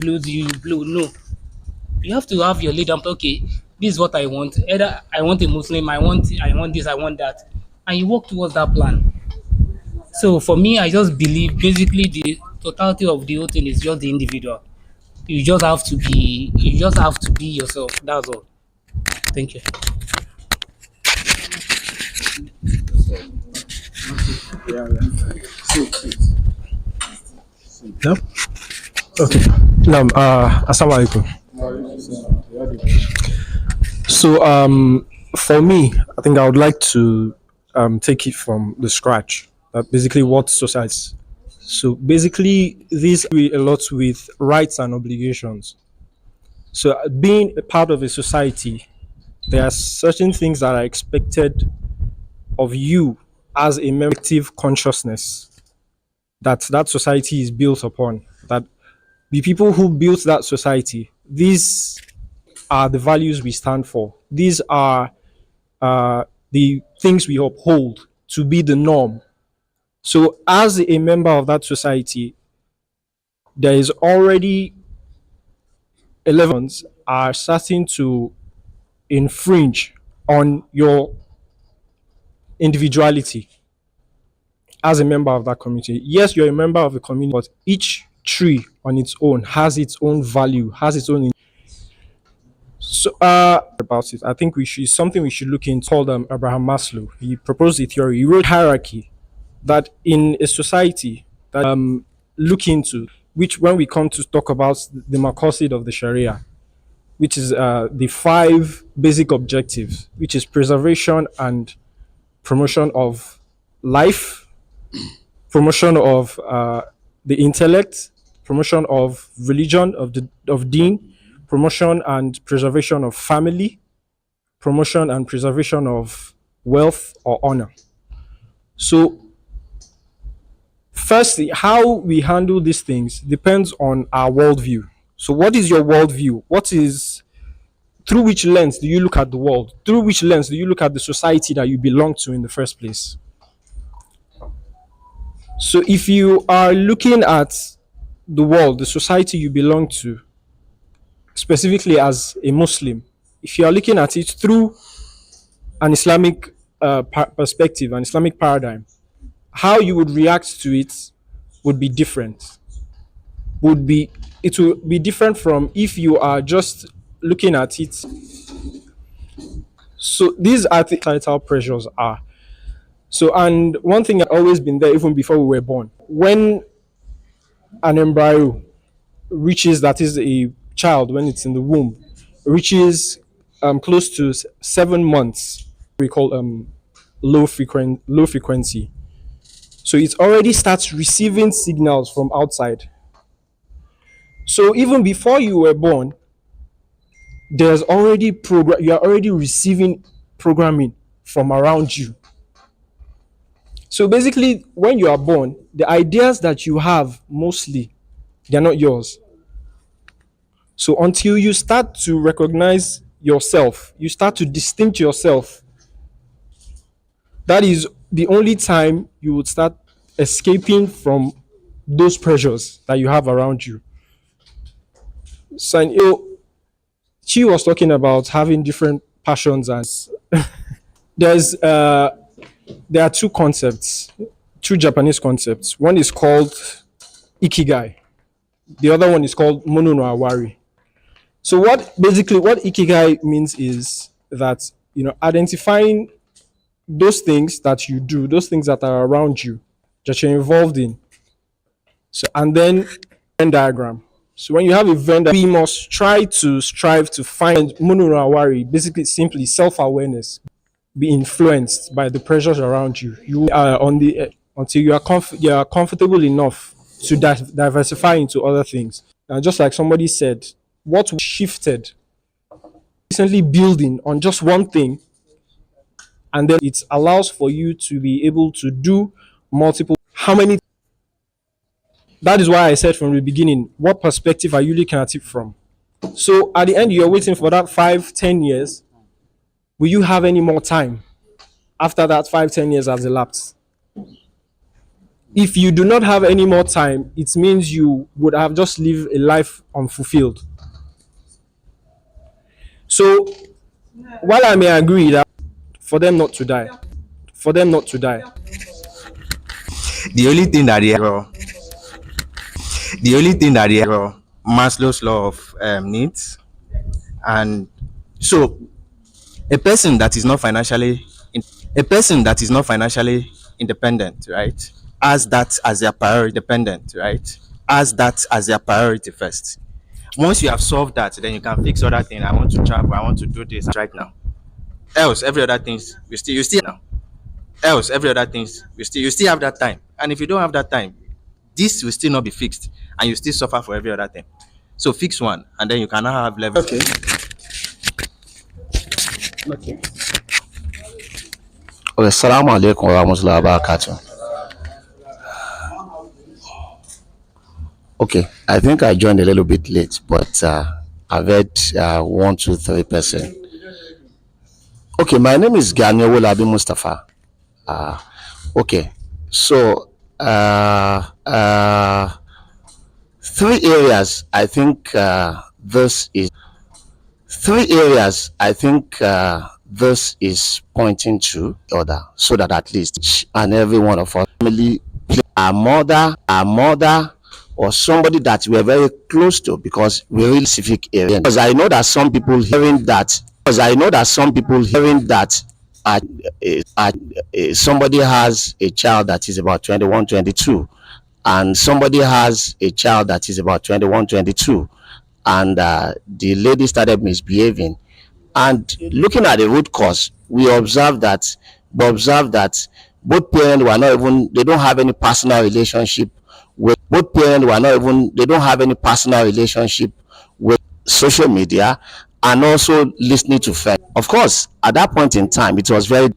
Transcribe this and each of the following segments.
you blow. No, you have to have your lay down. Okay, this is what I want. Either I want a Muslim, I want this, I want that, and you work towards that plan. So for me, I just believe basically the totality of the whole thing is just the individual. You just have to be yourself. That's all. Thank you. No? Okay. Now, assalamu alaikum. So, for me, I think I would like to take it from the scratch. Basically, what society. So, basically, these we a lot with rights and obligations. So, being a part of a society, there are certain things that are expected of you as a collective consciousness that society is built upon. That the people who built that society, these are the values we stand for. These are the things we uphold to be the norm. So, as a member of that society, there is already 11 are starting to infringe on your individuality as a member of that community. Yes, you're a member of a community, but each tree on its own has its own value, has its own. So, about it, I think we should something we should look into called Abraham Maslow. He proposed a theory. He wrote hierarchy that in a society that look into which when we come to talk about the maqasid of the Sharia, which is the five basic objectives, which is preservation and promotion of life, promotion of the intellect, promotion of religion, of deen, promotion and preservation of family, promotion and preservation of wealth or honor. So, firstly, how we handle these things depends on our worldview. So, what is your worldview? What is through which lens do you look at the world? Through which lens do you look at the society that you belong to in the first place? So, if you are looking at the world, the society you belong to, specifically as a Muslim, if you are looking at it through an Islamic perspective, an Islamic paradigm, how you would react to it would be different. Would be it will be different from if you are just looking at it. So these are the societal pressures are. So and one thing that always been there even before we were born. When an embryo reaches that is a child when it's in the womb reaches close to 7 months, we call low frequency. So it already starts receiving signals from outside. So even before you were born, there's already you are already receiving programming from around you. So basically, when you are born, the ideas that you have mostly they're not yours. So until you start to recognize yourself, you start to distinct yourself, that is the only time you would start escaping from those pressures that you have around you. So, she was talking about having different passions, and there's there are two concepts, two Japanese concepts. One is called ikigai. The other one is called mono no awari. So what ikigai means is that identifying those things that you do, those things that are around you, that you're involved in. So and then Venn diagram. So when you have a Venn diagram, we must strive to find mono no awari, basically simply self-awareness, be influenced by the pressures around you. You are on the until you are comfortable enough to diversify into other things. And just like somebody said, what shifted recently building on just one thing, and then it allows for you to be able to do multiple. How many? That is why I said from the beginning, what perspective are you looking at it from? So at the end, you're waiting for that 5-10 years. Will you have any more time after that 5-10 years has elapsed? If you do not have any more time, it means you would have just lived a life unfulfilled. So while I may agree that for them not to die, for them not to die, The only thing that the only thing that Maslow's law of needs, and so a person that is not financially a person that is not financially independent, right, has that as their priority. Dependent, right, has that as their priority first. Once you have solved that, then you can fix other things. I want to travel, I want to do this right now. Else every other things you still now. Else every other things you still have that time. And if you don't have that time, this will still not be fixed, and you still suffer for every other thing. So fix one, and then you can now have level. okay, okay. Okay, Assalamu alaikum wa rahmatullahi wa barakatuh. Okay, I think I joined a little bit late, but I've heard 1, 2, 3 person. Okay, my name is Gani Wolabi Mustafa. Okay, so three areas I think this is pointing to order, so that at least each and every one of us family, our mother, or somebody that we're very close to, because we're really specific area. Because I know that some people hearing that uh, somebody has a child that is about 21, 22, and somebody has a child that is about 21, 22, and the lady started misbehaving. And looking at the root cause, we observe that both parents were not even they don't have any personal relationship with both parents were not even they don't have any personal relationship with social media, and also listening to friends. Of course, at that point in time, it was very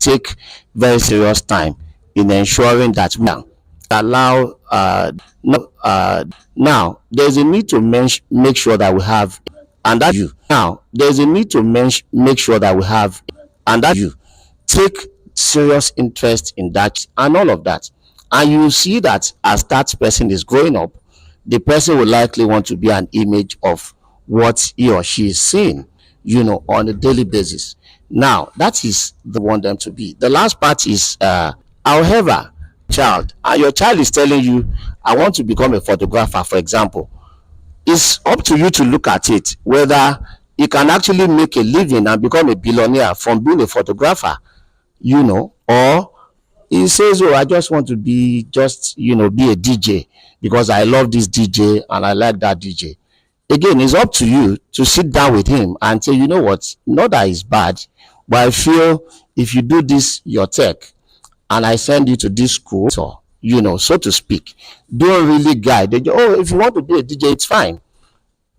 serious time in ensuring that we allow now there's a need to make sure that we have, and that you now there's a need to make sure that we have, and that you take serious interest in that and all of that. And you see that as that person is growing up, the person will likely want to be an image of what he or she is seeing, on a daily basis. Now, that is the want them to be. The last part is, however, child, and your child is telling you, I want to become a photographer, for example. It's up to you to look at it whether you can actually make a living and become a billionaire from being a photographer, or he says, oh, I just want to be a DJ because I love this DJ and I like that DJ. Again, it's up to you to sit down with him and say, you know what, not that it's bad, but I feel if you do this your tech, and I send you to this school, so so to speak, don't really guide. Oh, if you want to be a DJ, it's fine.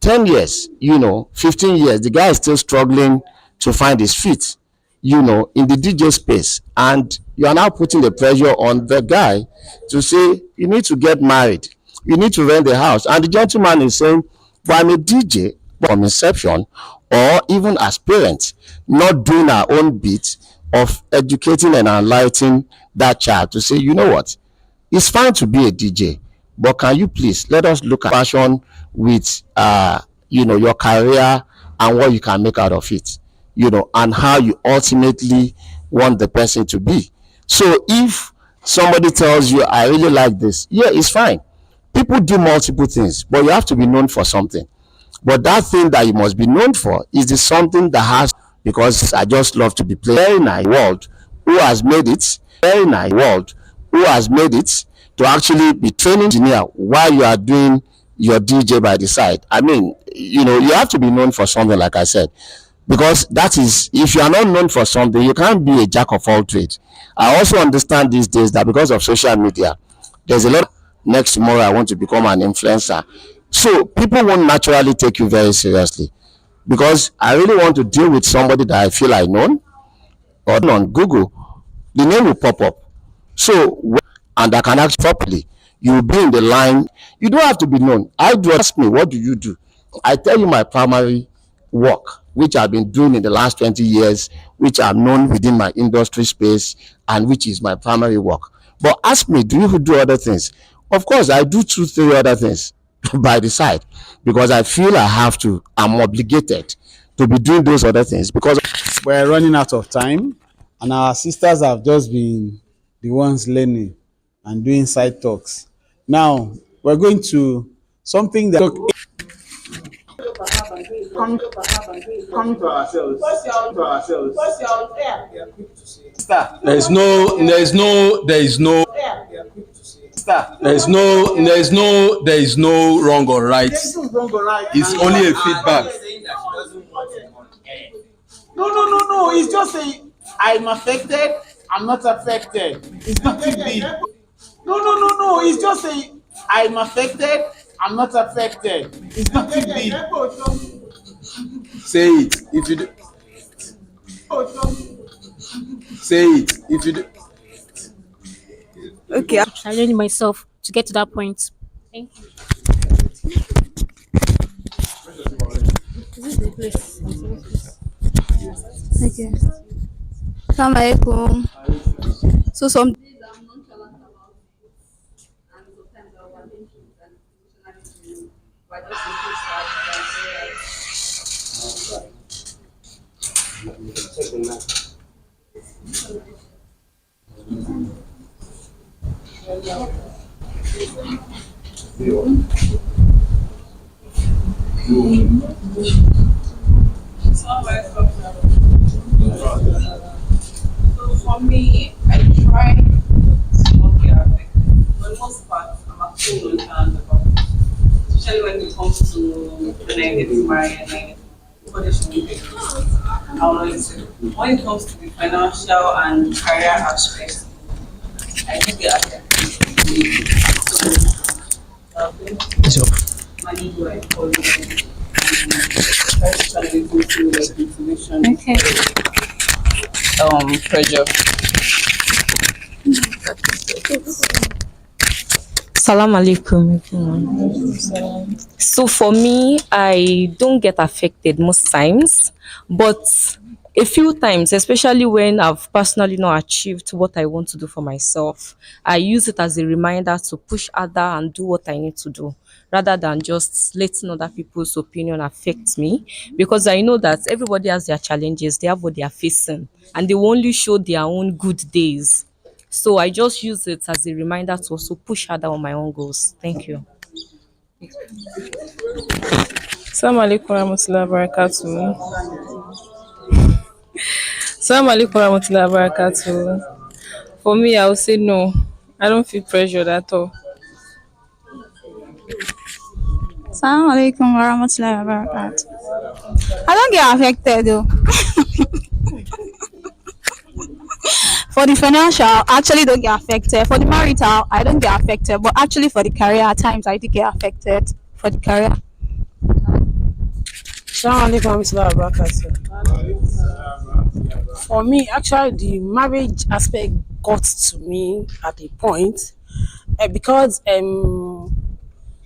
10 years, 15 years, the guy is still struggling to find his feet, in the DJ space. And you are now putting the pressure on the guy to say, you need to get married, you need to rent the house. And the gentleman is saying, but I'm a DJ from inception, or even as parents, not doing our own bit of educating and enlightening that child to say, you know what, it's fine to be a DJ, but can you please let us look at passion with your career and what you can make out of it, and how you ultimately want the person to be. So if somebody tells you, I really like this, yeah, it's fine. People do multiple things, but you have to be known for something. But that thing that you must be known for is the something that has, because I just love to be playing very nice world who has made it, very nice world who has made it to actually be training engineer while you are doing your DJ by the side. I mean, you have to be known for something, like I said, because that is, if you are not known for something, you can't be a jack of all trades. I also understand these days that because of social media, there's a lot. Next tomorrow, I want to become an influencer. So people won't naturally take you very seriously, because I really want to deal with somebody that I feel I know, or on Google, the name will pop up. So, and I can ask properly, you will be in the line. You don't have to be known. I do ask me, what do you do? I tell you my primary work, which I've been doing in the last 20 years, which I'm known within my industry space, and which is my primary work. But ask me, do you do other things? Of course, I do two, three other things by the side because I feel I have to. I'm obligated to be doing those other things because we're running out of time, and our sisters have just been the ones learning and doing side talks. Now we're going to something that come to ourselves. There is no wrong or right. It's only a feedback. No. It's just a I'm affected. I'm not affected. It's nothing big. No. It's just a I'm affected. I'm not affected. It's nothing big. Say it. If you do, say it. If you do, Okay, I'm challenging myself to get to that point. Thank you. Okay. Assalamu alaikum. So some So for me, I try to not get affected. For the most part, I'm actually nonchalant about it. Especially when it comes to when I get married and I body should be big. I always say, when it comes to the financial and career aspect, I do get affected. So I've been manage what I call it. Try to challenge into like information. Okay. Pressure. Salam alaikum, everyone. So for me, I don't get affected most times, but a few times, especially when I've personally not achieved what I want to do for myself, I use it as a reminder to push harder and do what I need to do, rather than just letting other people's opinion affect me. Because I know that everybody has their challenges, they have what they are facing, and they will only show their own good days. So I just use it as a reminder to also push harder on my own goals. Thank you. Assalamu alaikum warahmatullahi wabarakatuh. Assalamu alaikum warahmatullahi wabarakatuh. For me, I would say no. I don't feel pressured at all. Assalamu alaikum warahmatullahi wabarakatuh. I don't get affected though. For the financial, I actually don't get affected. For the marital, I don't get affected. But actually for the career, at times I do get affected for the career. Assalamu alaikum warahmatullahi wabarakatuh. For me, actually, the marriage aspect got to me at a point because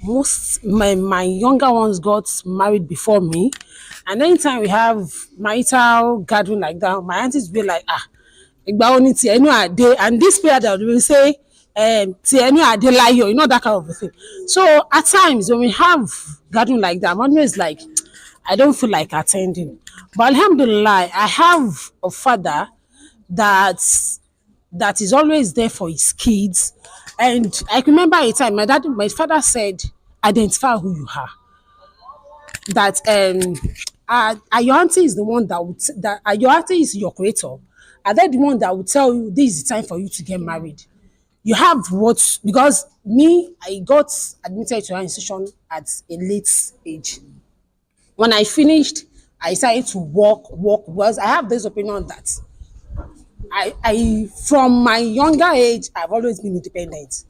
most my younger ones got married before me, and anytime we have marital gathering like that, my aunties be like, ìgbà wo ni ti ẹnu àdé, and this period that we say ti ẹnu àdé láyọ̀, you know, that kind of a thing. So at times when we have gathering like that, I'm always like, I don't feel like attending. But alhamdulillah, I have a father that is always there for his kids. And I remember a time my father said, identify who you are. That your auntie is the one that would your auntie is your creator. Are they the one that will tell you this is the time for you to get married? You have what, because me, I got admitted to an institution at a late age. When I finished, I started to work because I have this opinion that I from my younger age, I've always been independent.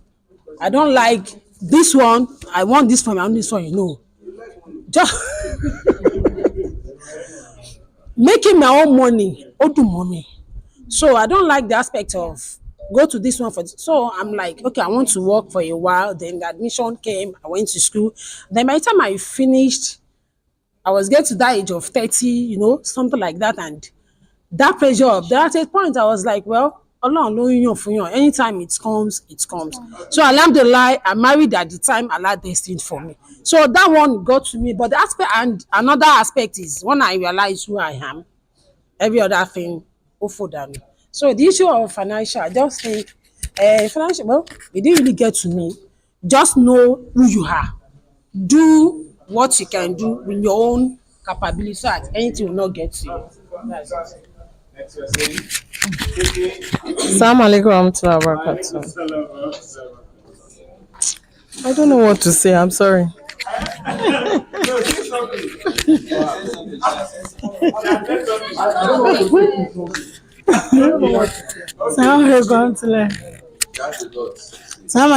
I don't like this one, I want this one, I want this one, you know. Just making my own money, do money. So I don't like the aspect of go to this one for this. So I'm like, okay, I want to work for a while. Then the admission came, I went to school. Then by the time I finished, I was getting to that age of 30, you know, something like that. And that pressure up there at a point, I was like, well, Ọlọ́run ló ń yàn fún yàn. Anytime it comes, it comes. So alhamdulillah, I married at the time Allah destined for me. So that one got to me. But the aspect and another aspect is when I realize who I am, every other thing will fall down. So the issue of financial, I just think financial, well, it didn't really get to me. Just know who you are. Do what you can do with your own capability so that anything will not get to you. That's it. Assalamu alaikum warahmatullahi wabarakatuh. I don't know what to say. I'm sorry. Assalamu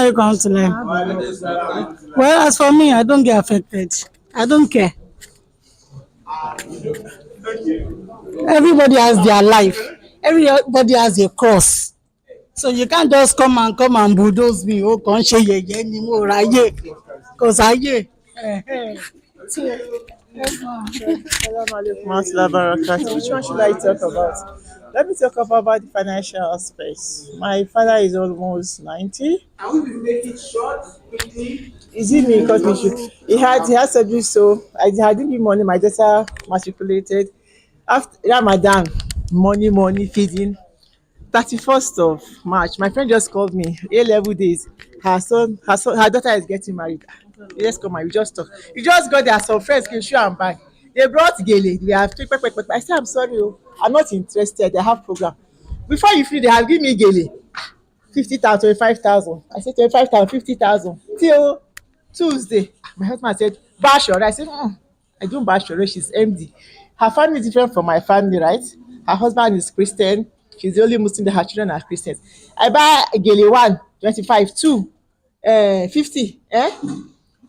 alaikum. Well, as for me, I don't get affected. I don't care. Everybody has their life. Everybody has a cross. So you can't just come and bulldoze me. Oh, can't share anymore. Because I Which one should I talk about? Let me talk about the financial aspect. My father is almost 90. And we will make it short, quickly. Is it me? Because he had surgery, so I didn't give money. My daughter matriculated. After Ramadan, money, feeding. 31st of March, my friend just called me. A-level days. Her daughter is getting married. Let's come and we just talk. You just got there. Some friends came show and buy. They brought gele. They have I said, I'm sorry, I'm not interested. They have program. Before you feel they have given me gele. 50,000, 25,000. I said 25,000, 50,000. Till Tuesday, my husband said, Bashor. I said, I don't Bashor. She's MD. Her family is different from my family, right? Her husband is Christian. She's the only Muslim that her children are Christians. I buy gele 1, 25, 2, 50.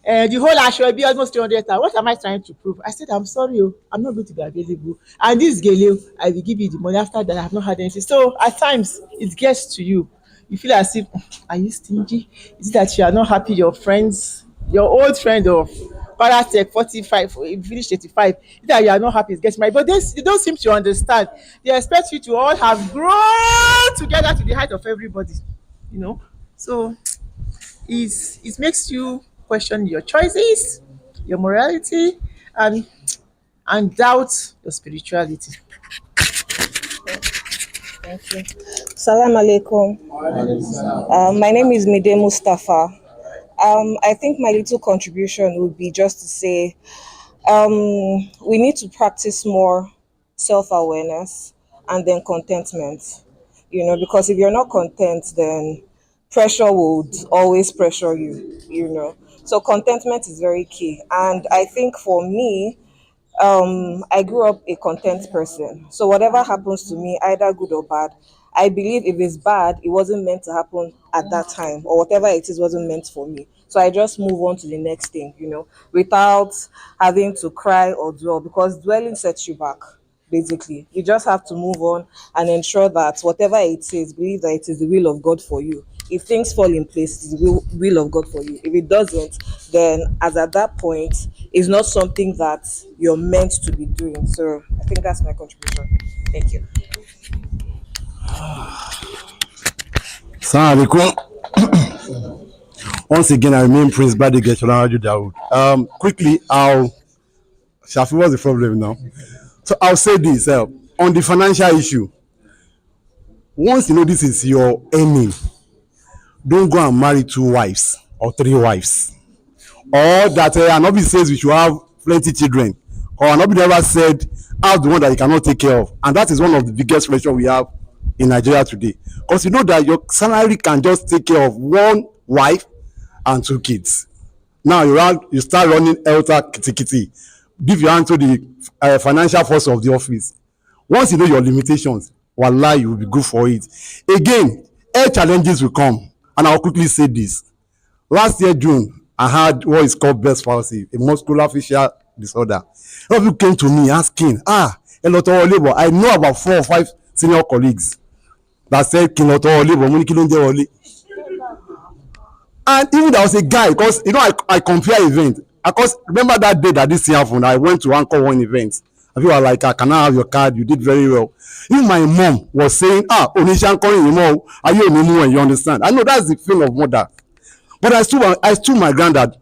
The whole ash will be almost 200,000. What am I trying to prove? I said, I'm sorry, I'm not going to be available. And this gele, I will give you the money after that. I have not had anything. So at times, it gets to you. You feel as if, are you stingy? Is it that you are not happy? Your friends, your old friend of Paratech 45, you finished 85, that you are not happy, it's getting married. But they don't seem to understand. They expect you to all have grown together to the height of everybody. So it makes you question your choices, your morality, and doubt your spirituality. Thank you. Salam alaikum. My name is Mide Mustafa. I think my little contribution would be just to say we need to practice more self-awareness and then contentment, because if you're not content, then pressure would always pressure you. So contentment is very key. And I think for me, I grew up a content person. So whatever happens to me, either good or bad, I believe if it's bad, it wasn't meant to happen at that time, or whatever it is wasn't meant for me. So I just move on to the next thing, without having to cry or dwell, because dwelling sets you back. Basically, you just have to move on and ensure that whatever it is, believe that it is the will of God for you. If things fall in place, it's the will of God for you. If it doesn't, then as at that point, it's not something that you're meant to be doing. So I think that's my contribution. Thank you. Assalamu alaikum. Once again, I remain Prince Badi Gesholanaju Dawood. Quickly, Shafi, what's the problem now? So I'll say this on the financial issue. Once you know this is your earning, don't go and marry 2 wives or 3 wives. Or that Anobi says we should have plenty children. Or Anobi never said have the one that you cannot take care of. And that is one of the biggest pressure we have in Nigeria today. Because you know that your salary can just take care of 1 wife and 2 kids. Now you start running elter kitty. Give your hand to the financial force of the office. Once you know your limitations, wallah, you will be good for it. Again, health challenges will come. And I'll quickly say this. Last year, June, I had what is called Best palsy, a muscular facial disorder. A lot of people came to me asking, a lot of labor. I know about 4 or 5 senior colleagues that said, and even there was a guy, because I compare events. Because remember that day that this thing happened, I went to anchor one event, And people are like, "Ah, can I have your card? You did very well." Even my mom was saying, "Ah, Onishan calling you more. Are you Onimu?" And you understand? I know that's the feeling of mother. But I stood my ground that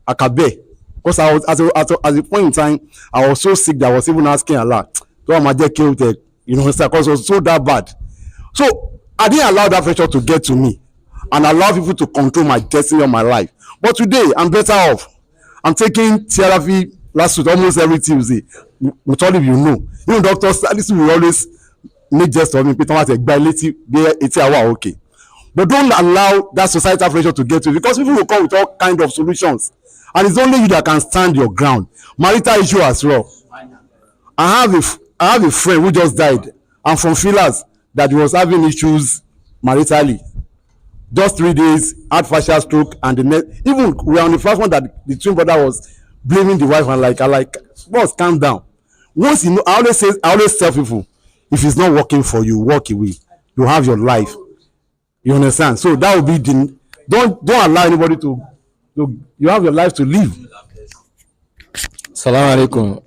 I can bear. Because I was at a point in time, I was so sick that I was even asking Allah, "So am I just killed?" You know, because it was so that bad. So I didn't allow that pressure to get to me and allow people to control my destiny of my life. But today I'm better off. I'm taking therapy last week almost every Tuesday. With all of you know, even doctors, this will always make jest of me. Peter Mate, it's okay. But don't allow that societal pressure to get to you, because people will come with all kind of solutions, and it's only you that can stand your ground. Marital issue as well. I have a friend who just died, and from feelers that he was having issues maritally. Just 3 days, had facial stroke, and the next, even we are on the first one that the twin brother was blaming the wife, and boss, calm down. Once you know, I always tell people, if it's not working for you, walk away. You have your life. You understand? So that will be the don't allow anybody to you have your life to live. Salam alaikum.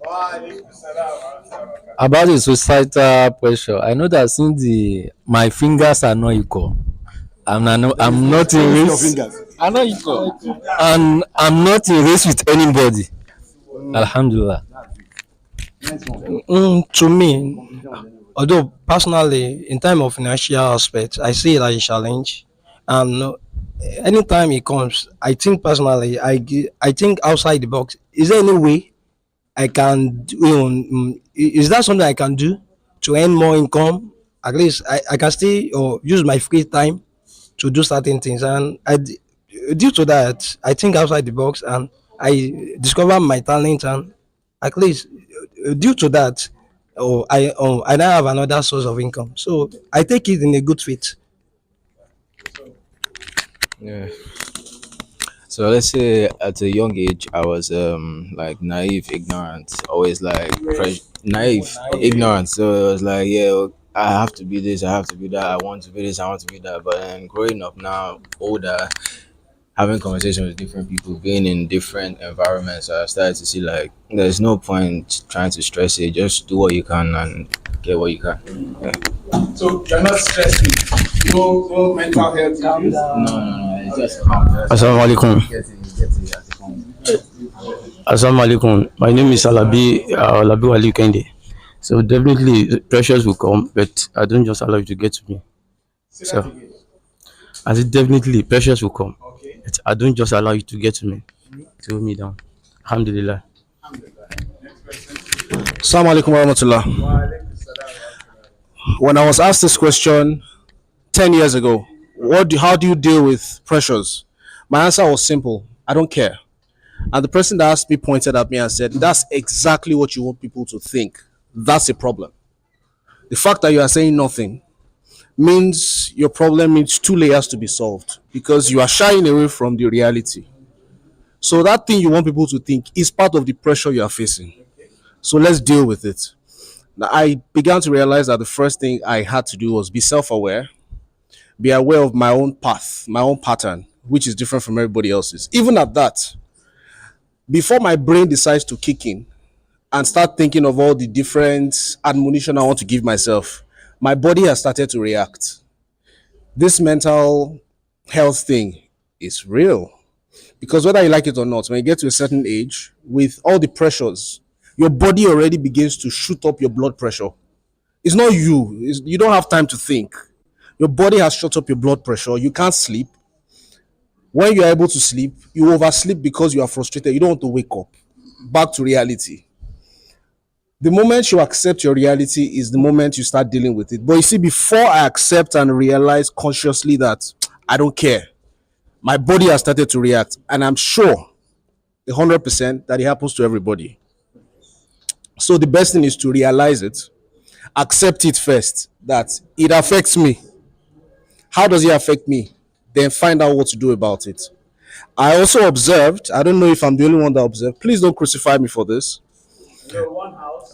About the societal pressure, I know that since my fingers are not equal, I'm not in race. I'm not equal, and I'm not in race with anybody. Alhamdulillah. To me, although personally, in time of financial aspect, I see it as a challenge, and anytime it comes, I think personally, I think outside the box. Is there any way I can do? Is that something I can do to earn more income? At least I can still or use my free time to do certain things, and due to that, I think outside the box, and I discover my talent, and at least due to that, I now have another source of income. So I take it in a good fit. Yeah. So let's say at a young age, I was like naive, ignorant, always like naive, ignorant. So it was like, yeah, I have to be this, I have to be that, I want to be this, I want to be that. But then growing up now, older, having conversations with different people, being in different environments, I started to see like there's no point trying to stress it. Just do what you can and get what you can. Yeah. So you're not stressed with no mental health issues? No. It's just calm. Assalamu alaikum. Assalamu alaikum. My name is Alabi Wali Kende. So definitely pressures will come, but I don't just allow you to get to me. So I said definitely pressures will come. But I don't just allow you to get to me, to hold me down. Alhamdulillah. Assalamu alaikum warahmatullah. When I was asked this question 10 years ago, how do you deal with pressures? My answer was simple: I don't care. And the person that asked me pointed at me and said, "That's exactly what you want people to think. That's a problem." The fact that you are saying nothing means your problem needs two layers to be solved, because you are shying away from the reality. So that thing you want people to think is part of the pressure you are facing. So let's deal with it. Now, I began to realize that the first thing I had to do was be self-aware, be aware of my own path, my own pattern, which is different from everybody else's. Even at that, before my brain decides to kick in and start thinking of all the different admonition I want to give myself, my body has started to react. This mental health thing is real, because whether you like it or not, when you get to a certain age, with all the pressures, your body already begins to shoot up your blood pressure. It's not you. You don't have time to think. Your body has shot up your blood pressure. You can't sleep. When you are able to sleep, you oversleep because you are frustrated. You don't want to wake up. Back to reality. The moment you accept your reality is the moment you start dealing with it. But you see, before I accept and realize consciously that I don't care, my body has started to react. And I'm sure 100% that it happens to everybody. So the best thing is to realize it, accept it first, that it affects me. How does it affect me? Then find out what to do about it. I also observed, I don't know if I'm the only one that observed, please don't crucify me for this.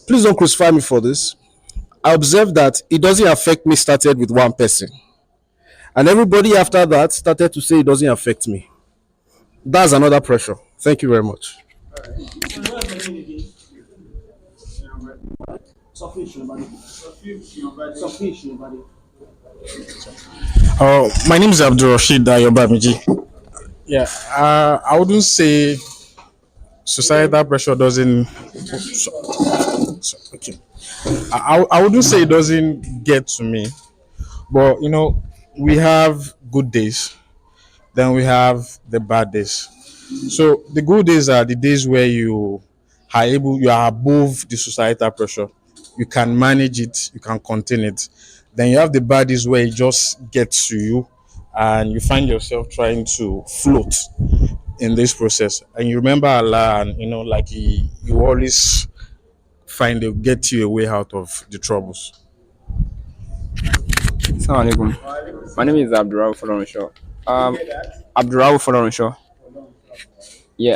Please don't crucify me for this. I observed that it doesn't affect me started with one person. And everybody after that started to say it doesn't affect me. That's another pressure. Thank you very much. My name is Abdul Rashid Ayobamiji. Yeah, I wouldn't say societal pressure doesn't. Okay, I wouldn't say it doesn't get to me, but we have good days, then we have the bad days. So the good days are the days where you are above the societal pressure, you can manage it, you can contain it. Then you have the bad days where it just gets to you, and you find yourself trying to float in this process. And you remember Allah, and like you always find to get you a way out of the troubles. Assalamu alaikum. My name is Abdurrahman Folorunsho. Abdurrahman Folorunsho. Yeah,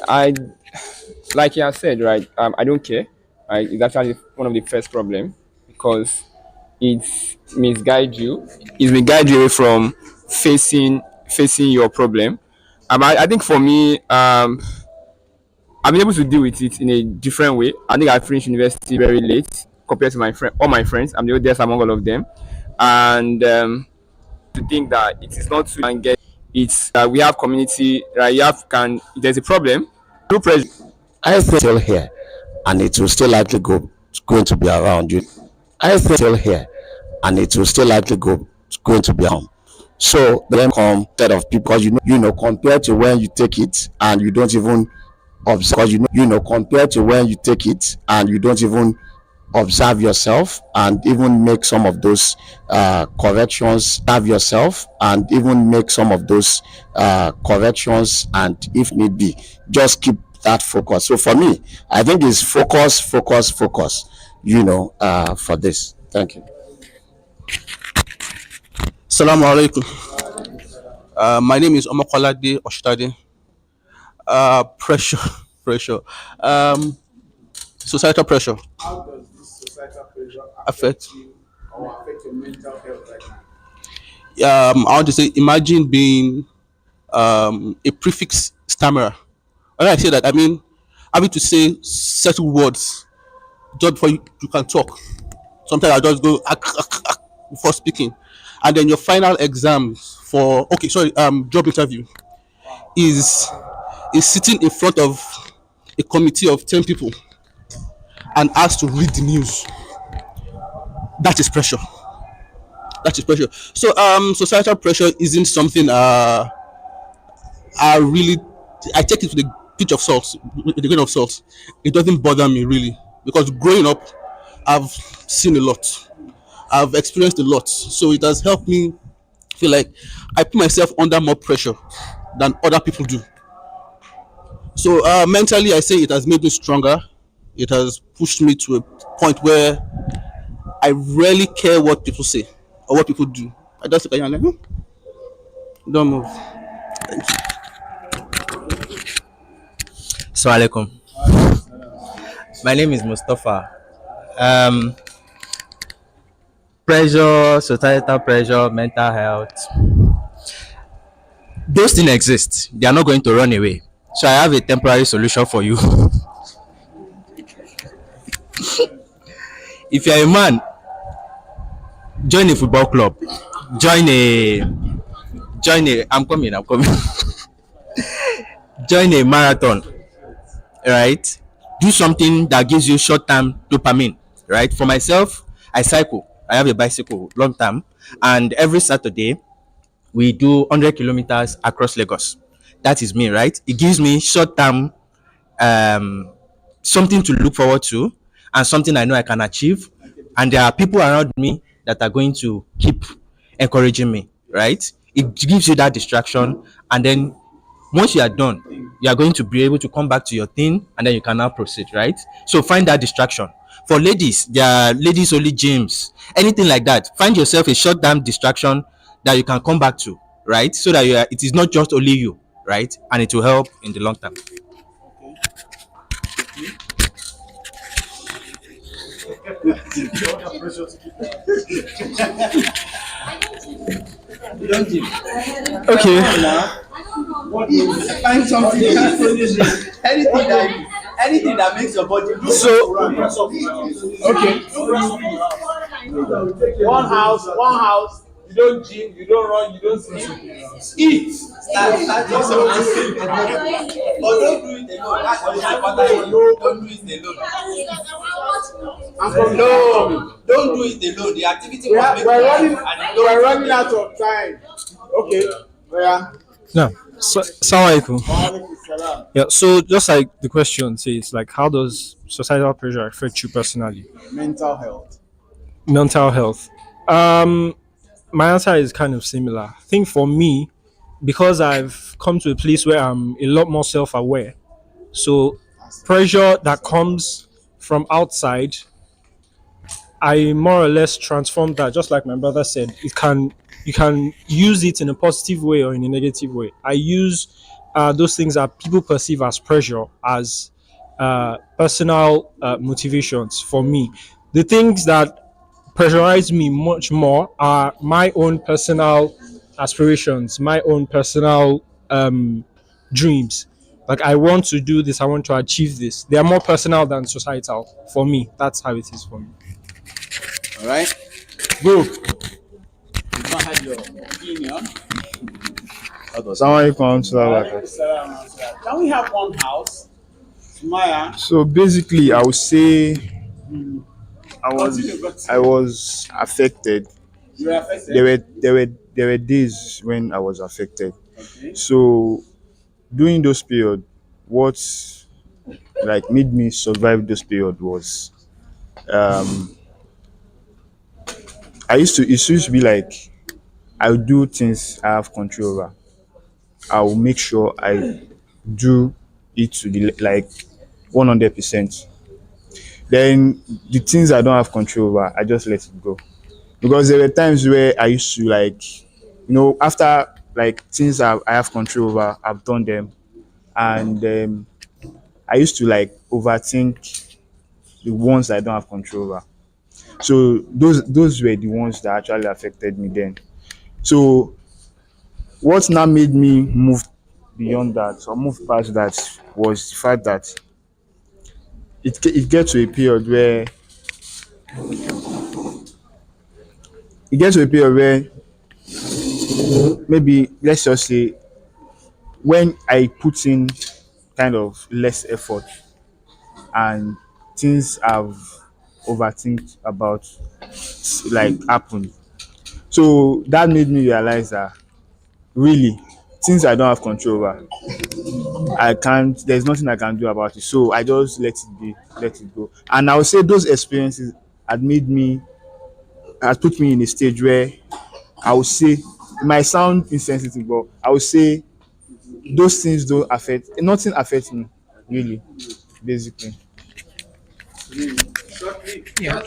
like you have said, right? I don't care. Right? It's actually one of the first problem because it misguides you. It misguides you away from facing your problem. I think for me, I've been able to deal with it in a different way. I think I finished university very late compared to all my friends. I'm the oldest among all of them, and to think that it is not too and get it's we have community, right? There's a problem. No pressure. I think still here, and it will still likely going to be around you. I think still here, and it will still likely going to be around. So then come set of people, because compared to when you take it and you don't even observe, because compared to when you take it and you don't even observe yourself and even make some of those corrections, have yourself and even make some of those corrections, and if need be, just keep that focus. So for me, I think it's focus, for this. Thank you. Assalamu alaikum. My name is Omokolade Oshtade. Pressure, pressure. Societal pressure How does this societal pressure affect you or affect your mental health right now? I want to say, imagine being a prefix stammerer. When I say that, I mean having to say certain words just before you can talk. Sometimes I just go before speaking, and then your final exam for job interview is sitting in front of a committee of 10 people and asked to read the news. That is pressure. That is pressure. So societal pressure isn't something I take it with a pinch of salt, with a grain of salt. It doesn't bother me really, because growing up, I've seen a lot. I've experienced a lot. So it has helped me feel like I put myself under more pressure than other people do. So mentally, I say it has made me stronger. It has pushed me to a point where I rarely care what people say or what people do. I just look at you and like, don't move. Thank you. Assalamu alaikum. My name is Mustafa. Pressure, societal pressure, mental health. Those things exist. They are not going to run away. So I have a temporary solution for you. If you are a man, join a football club. Join a. I'm coming. Join a marathon. Right? Do something that gives you short-term dopamine. Right? For myself, I cycle. I have a bicycle long term, and every Saturday we do 100 kilometers across Lagos. That is me, right? It gives me short-term something to look forward to and something I know I can achieve. And there are people around me that are going to keep encouraging me, right? It gives you that distraction, and then once you are done, you are going to be able to come back to your thing, and then you can now proceed, right? So find that distraction. For ladies, there are ladies only gyms, anything like that. Find yourself a short-term distraction that you can come back to, right? So that it is not just only you, right? And it will help in the long term. Okay. Find something. Anything that Anything that makes your body look So- okay. One house. You don't gym, you don't run, you don't sleep. Eat. Start doing something. But don't do it alone. That's the most important. Don't do it alone. No, don't do it alone. The activity must make you happy, and you don't We're running out of time. Okay. Yeah. No. So, Assalamualaikum. Yeah. So just like the question says, like, how does societal pressure affect you personally? Mental health. Mental health. My answer is kind of similar. I think for me, because I've come to a place where I'm a lot more self-aware, so pressure that comes from outside, I more or less transform that. Just like my brother said, you can use it in a positive way or in a negative way. I use those things that people perceive as pressure as personal motivations for me. The things that pressurize me much more are my own personal aspirations, my own personal dreams. Like, I want to do this, I want to achieve this. They are more personal than societal for me. That's how it is for me. All right. Go. You don't have your opinion. Can we have one house? Maya. So basically, I would say I was affected. You were affected? There were days when I was affected. Okay. So during those period, what like made me survive those period was it used to be like I'll do things I have control over. I'll make sure I do it to the like 100%. Then the things I don't have control over, I just let it go. Because there were times where I used to like, after like things I have control over, I've done them, and I used to like overthink the ones I don't have control over. So those were the ones that actually affected me then. So what now made me move beyond that or move past that was the fact that it gets to a period where maybe let's just say when I put in kind of less effort and things I've overthink about like happen. So that made me realize that really things I don't have control over, there's nothing I can do about it. So I just let it go. And I would say those experiences had put me in a stage where I would say it might sound insensitive, but I would say those things nothing affects me really, basically. Yeah.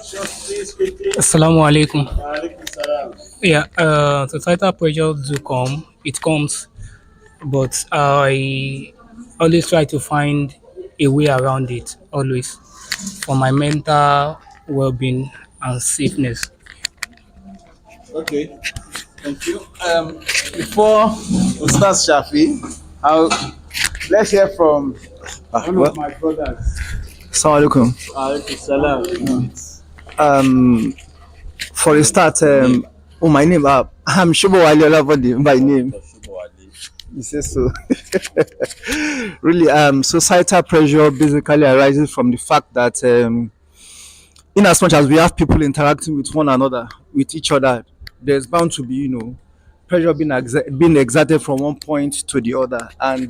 Assalamu alaikum. Yeah, societal pressure do come. It comes, but I always try to find a way around it. Always for my mental well-being and safeness. Okay. Thank you. Before we start, Shafi, let's hear from one of my brothers. Assalamu alaikum. Salam. For a start, my name, I'm Shubo Ali Olabode by name. You say so. Really, societal pressure basically arises from the fact that, in as much as we have people interacting with one another, with each other, there's bound to be, pressure being exerted from one point to the other, and